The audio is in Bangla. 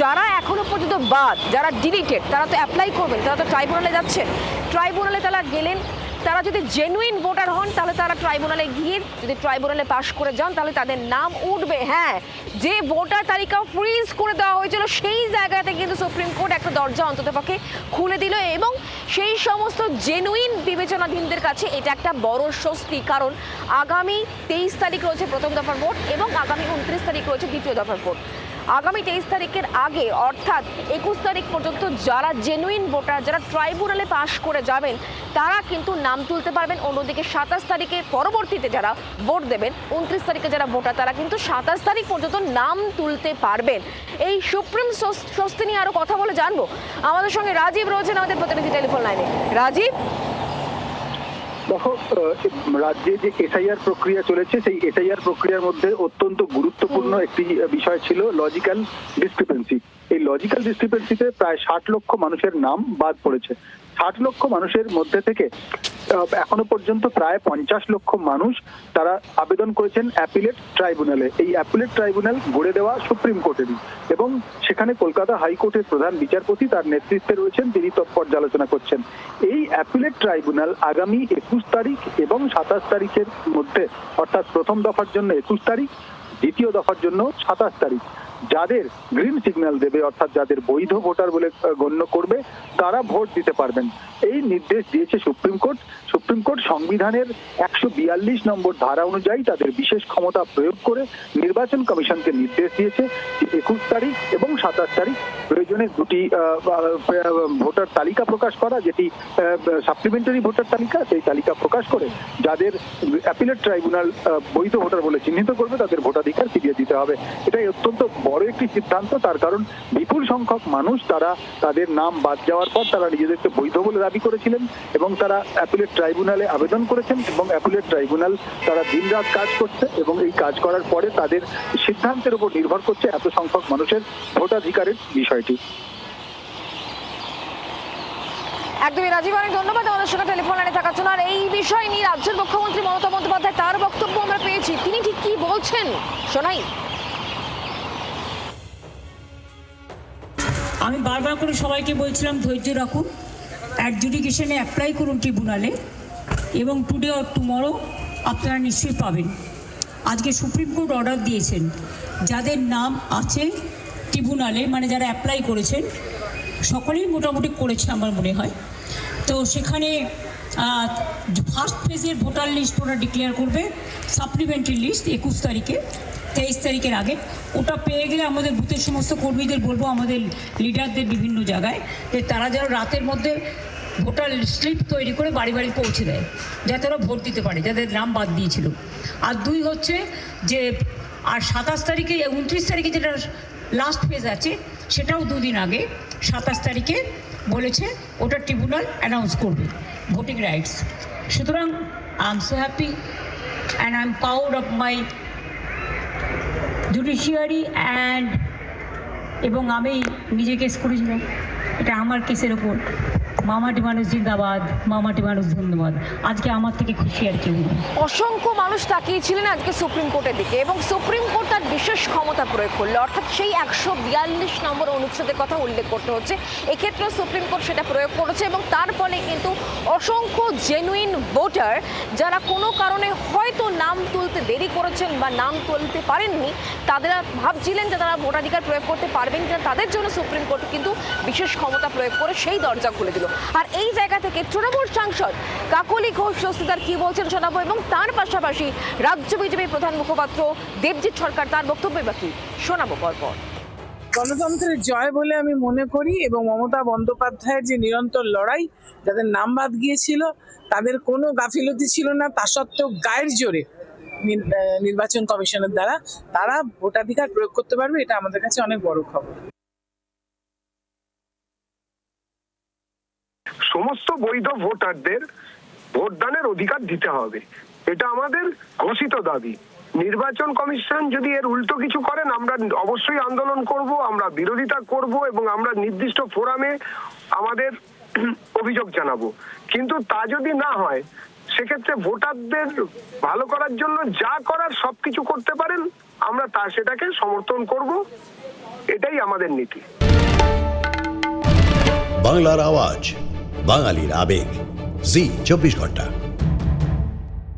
যারা এখনো পর্যন্ত বাদ, যারা ডিলিটেড, তারা তো অ্যাপ্লাই করবেন, তারা তো ট্রাইব্যুনালে যাচ্ছেন। ট্রাইব্যুনালে তারা গেলেন, তারা যদি জেনুইন ভোটার হন তাহলে তারা ট্রাইব্যুনালে গিয়ে যদি ট্রাইব্যুনালে পাশ করে যান তাহলে তাদের নাম উঠবে। হ্যাঁ, যে ভোটার তালিকা ফ্রিজ করে দেওয়া হয়েছিল সেই জায়গাতে কিন্তু সুপ্রিম কোর্ট একটা দরজা অন্ততপক্ষে খুলে দিল, এবং সেই সমস্ত জেনুইন বিবেচনাধীনদের কাছে এটা একটা বড় স্বস্তি। কারণ আগামী 23 তারিখ রয়েছে প্রথম দফার ভোট এবং আগামী 29 তারিখ রয়েছে দ্বিতীয় দফার ভোট। আগামী 23 তারিখের আগে অর্থাৎ 21 তারিখ পর্যন্ত যারা জেনুইন ভোটার, যারা ট্রাইব্যুনালে পাশ করে যাবেন তারা কিন্তু নাম তুলতে পারবেন। অন্যদিকে 27 তারিখের পরবর্তীতে যারা ভোট দেবেন, 29 তারিখে যারা ভোটার তারা কিন্তু 27 তারিখ পর্যন্ত নাম তুলতে পারবেন। এই সুপ্রিম স্বস্তি নিয়ে আরো কথা বলে জানবো। আমাদের সঙ্গে রাজীব রয়েছেন, আমাদের প্রতিনিধি টেলিফোন লাইনে। রাজীব, দেখো, রাজ্যে যে এসআইআর প্রক্রিয়া চলেছে সেই এসআইআর প্রক্রিয়ার মধ্যে অত্যন্ত গুরুত্বপূর্ণ একটি বিষয় ছিল লজিক্যাল ডিসক্রিপেন্সি। এই লজিক্যাল ডিসক্রিপেন্সিতে প্রায় 60 লক্ষ মানুষের নাম বাদ পড়েছে। 60 লক্ষ মানুষের মধ্যে থেকে এখনো পর্যন্ত প্রায় 50 লক্ষ মানুষ তারা আবেদন করেছেন অ্যাপিলেট ট্রাইব্যুনালে। এই অ্যাপিলেট ট্রাইব্যুনাল গড়ে দেওয়া সুপ্রিম কোর্টেরই, এবং সেখানে কলকাতা হাইকোর্টের প্রধান বিচারপতি তার নেতৃত্বে রয়েছেন, তিনি পর্যালোচনা করছেন। এই অ্যাপিলেট ট্রাইব্যুনাল আগামী 21 তারিখ এবং 27 তারিখের মধ্যে, অর্থাৎ প্রথম দফার জন্য 21 তারিখ, দ্বিতীয় দফার জন্য 27 তারিখ, যাদের গ্রিন সিগন্যাল দেবে অর্থাৎ যাদের বৈধ ভোটার বলে গণ্য করবে তারা ভোট দিতে পারবেন। এই নির্দেশ দিয়েছে সুপ্রিম কোর্ট। সুপ্রিম কোর্ট সংবিধানের 142 নম্বর ধারা অনুযায়ী তাদের বিশেষ ক্ষমতা প্রয়োগ করে নির্বাচন কমিশনকে নির্দেশ দিয়েছে 21 তারিখ এবং 27 তারিখ প্রয়োজনে দুটি ভোটার তালিকা প্রকাশ করা, যেটি সাপ্লিমেন্টারি ভোটার তালিকা, সেই তালিকা প্রকাশ করে যাদের অ্যাপিলেট ট্রাইব্যুনাল বৈধ ভোটার বলে চিহ্নিত করবে তাদের ভোটাধিকার ফিরিয়ে দিতে হবে। এটাই অত্যন্ত বড় একটি সিদ্ধান্ত। তার কারণ বিপুল সংখ্যক মানুষ তারা তাদের নাম বাদ যাওয়ার পর তারা নিজেদেরকে বৈধ বলে দাবি করেছিলেন এবং তারা অ্যাপিলেট ট্রাইব্যুনালে আবেদন করেছেন, এবং অ্যাপিলেট ট্রাইব্যুনাল তারা দিনরাত কাজ করছে এবং এই কাজ করার পরে তাদের সিদ্ধান্তের উপর নির্ভর করছে এত সংখ্যক মানুষের ভোটাধিকারের বিষয়টি। একদমই রাজীব, অনেক ধন্যবাদ আমাদের সঙ্গে টেলিফোন লাইনে থাকার জন্য। আর এই বিষয় নিয়ে রাজ্যের মুখ্যমন্ত্রী মমতা বন্দ্যোপাধ্যায় তার বক্তব্য আমরা পেয়েছি, তিনি ঠিক কি বলছেন শোনাই। আমি বারবার করে সবাইকে বলছিলাম ধৈর্য রাখুন, অ্যাডজুডিকেশনে অ্যাপ্লাই করুন ট্রিব্যুনালে, এবং টুডে অর টুমরো আপনারা নিশ্চয়ই পাবেন। আজকে সুপ্রিম কোর্ট অর্ডার দিয়েছেন যাদের নাম আছে ট্রিব্যুনালে, মানে যারা অ্যাপ্লাই করেছেন সকলেই মোটামুটি করেছে আমার মনে হয়। তো সেখানে ফার্স্ট ফেজের ভোটার লিস্ট ওরা ডিক্লেয়ার করবে, সাপ্লিমেন্টারি লিস্ট 21 তারিখে, 23 তারিখের আগে। ওটা পেয়ে গেলে আমাদের বুথের সমস্ত কর্মীদের বলবো, আমাদের লিডারদের বিভিন্ন জায়গায়, যে তারা যেন রাতের মধ্যে ভোটার স্লিপ তৈরি করে বাড়ি বাড়ি পৌঁছে দেয়, যাতে ওরা ভোট দিতে পারে যাদের নাম বাদ দিয়েছিল। আর 2 হচ্ছে যে আর 27 তারিখে 29 তারিখে যেটা লাস্ট ফেজ আছে সেটাও 2 দিন আগে 27 তারিখে বলেছে ওটা ট্রিব্যুনাল অ্যানাউন্স করবে ভোটিং রাইটস। সুতরাং I am so happy and I am proud of my judiciary and, এবং আমি নিজে কেস করেছিলাম, এটা আমার কেসের ওপর। মামাটি মানুষ জিন্দাবাদ, মামাটি মানুষ ধন্যবাদ। আজকে আমার থেকে খুশি আর কেউ নেই। অসংখ্য মানুষ তাকিয়েছিলেন আজকে সুপ্রিম কোর্টের দিকে, এবং সুপ্রিম কোর্ট তার বিশেষ ক্ষমতা প্রয়োগ করলো, অর্থাৎ সেই 142 নম্বর অনুচ্ছেদের কথা উল্লেখ করতে হচ্ছে। এক্ষেত্রে সুপ্রিম কোর্ট সেটা প্রয়োগ করেছে, এবং তার ফলে কিন্তু অসংখ্য জেনুইন ভোটার যারা কোনো কারণে হয়তো নাম তুলতে দেরি করেছেন বা নাম তুলতে পারেননি, তারা ভাবছিলেন যে তারা ভোটাধিকার প্রয়োগ করতে পারবেন কিনা, তাদের জন্য সুপ্রিম কোর্ট কিন্তু বিশেষ ক্ষমতা প্রয়োগ করে সেই দরজা খুলে দিল। আর এই জায়গা থেকে তৃণমূল সাংসদ কাকলি ঘোষ স্বস্তিদার কি বলছেন শোনাবো, এবং তার পাশাপাশি রাজ্য বিজেপির প্রধান মুখপাত্র দেবজিৎ সরকার তার বক্তব্য বাকি শোনাবো পরপর। গণতন্ত্রের জয় বলে আমি মনে করি, এবং মমতা বন্দ্যোপাধ্যায়ের যে নিরন্তর লড়াই, যাদের নাম বাদ গিয়েছিল তাদের কোনো গাফিলতি ছিল না, তা সত্ত্বেও গায়ের জোরে নির্বাচন কমিশনের দ্বারা তারা ভোটাধিকার প্রয়োগ করতে পারবে, এটা আমাদের কাছে অনেক বড় খবর। সমস্ত বৈধ ভোটারদের ভোটদানের অধিকার দিতে হবে, এটা আমাদের ঘোষিত দাবি। নির্বাচন কমিশন যদি এর উল্টো কিছু করেন আমরা অবশ্যই আন্দোলন করব, আমরা বিরোধিতা করব, এবং আমরা নির্দিষ্ট ফোরামে আমাদের অভিযোগ জানাবো। কিন্তু তা যদি না হয় সেক্ষেত্রে ভোটারদের ভালো করার জন্য যা করার সবকিছু করতে পারেন, আমরা সেটাকে সমর্থন করব। এটাই আমাদের নীতি। বাংলার আওয়াজ, বাঙালির আবেগ, জি 24 ঘন্টা।